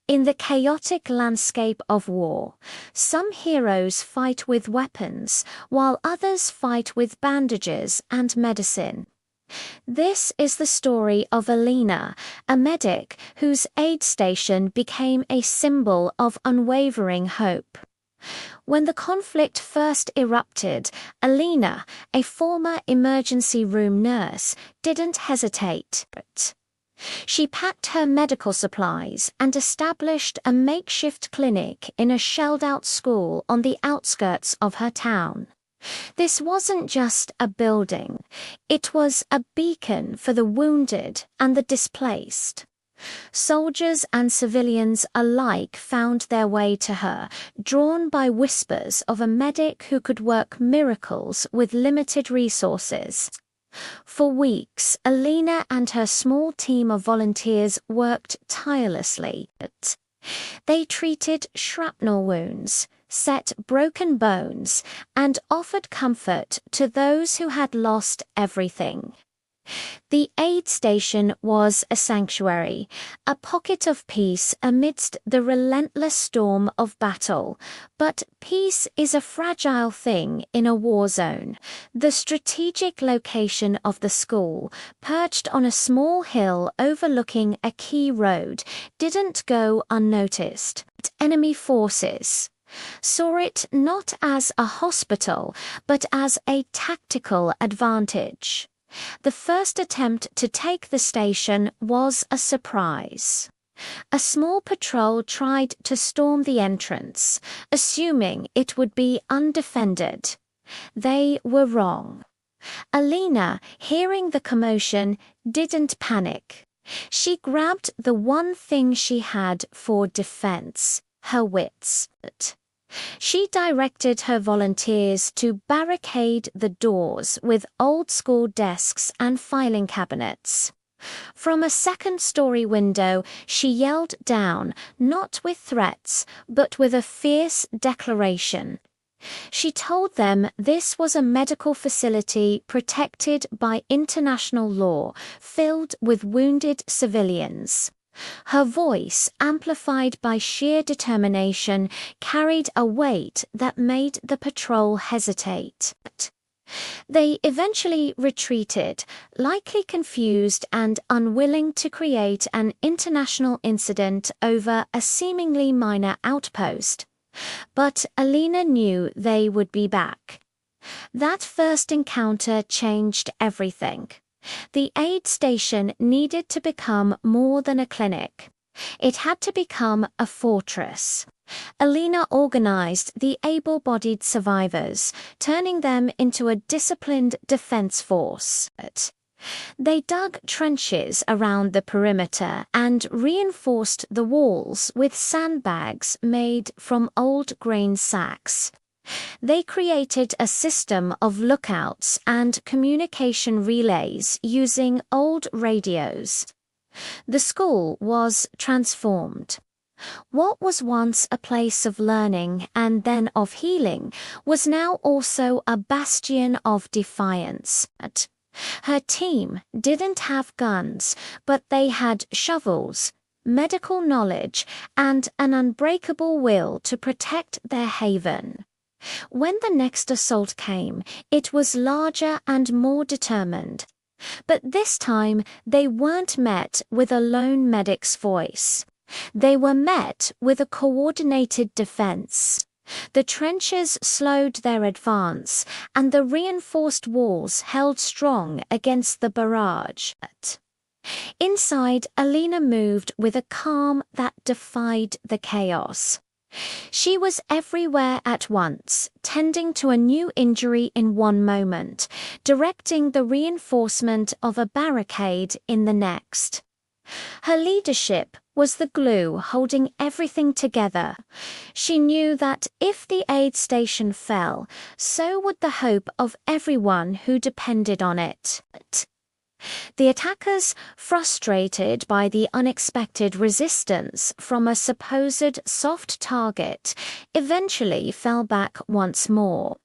In the chaotic landscape of war, some heroes fight with weapons, while others fight with bandages and medicine. This is the story of Alina, a medic whose aid station became a symbol of unwavering hope. When the conflict first erupted, Alina, a former emergency room nurse, didn't hesitate. She packed her medical supplies and established a makeshift clinic in a shelled-out school on the outskirts of her town. This wasn't just a building, it was a beacon for the wounded and the displaced. Soldiers and civilians alike found their way to her, drawn by whispers of a medic who could work miracles with limited resources. For weeks, Alina and her small team of volunteers worked tirelessly. They treated shrapnel wounds, set broken bones, and offered comfort to those who had lost everything. The aid station was a sanctuary, a pocket of peace amidst the relentless storm of battle. But peace is a fragile thing in a war zone. The strategic location of the school, perched on a small hill overlooking a key road, didn't go unnoticed. Enemy forces saw it not as a hospital, but as a tactical advantage. The first attempt to take the station was a surprise. A small patrol tried to storm the entrance, assuming it would be undefended. They were wrong. Alina, hearing the commotion, didn't panic. She grabbed the one thing she had for defense, her wits. She directed her volunteers to barricade the doors with old-school desks and filing cabinets. From a second-story window, she yelled down, not with threats, but with a fierce declaration. She told them this was a medical facility protected by international law, filled with wounded civilians. Her voice, amplified by sheer determination, carried a weight that made the patrol hesitate. They eventually retreated, likely confused and unwilling to create an international incident over a seemingly minor outpost. But Alina knew they would be back. That first encounter changed everything. The aid station needed to become more than a clinic. It had to become a fortress. Alina organized the able-bodied survivors, turning them into a disciplined defense force. They dug trenches around the perimeter and reinforced the walls with sandbags made from old grain sacks. They created a system of lookouts and communication relays using old radios. The school was transformed. What was once a place of learning and then of healing was now also a bastion of defiance. Her team didn't have guns, but they had shovels, medical knowledge, and an unbreakable will to protect their haven. When the next assault came, it was larger and more determined. But this time, they weren't met with a lone medic's voice. They were met with a coordinated defense. The trenches slowed their advance, and the reinforced walls held strong against the barrage. Inside, Alina moved with a calm that defied the chaos. She was everywhere at once, tending to a new injury in one moment, directing the reinforcement of a barricade in the next. Her leadership was the glue holding everything together. She knew that if the aid station fell, so would the hope of everyone who depended on it. The attackers, frustrated by the unexpected resistance from a supposed soft target, eventually fell back once more.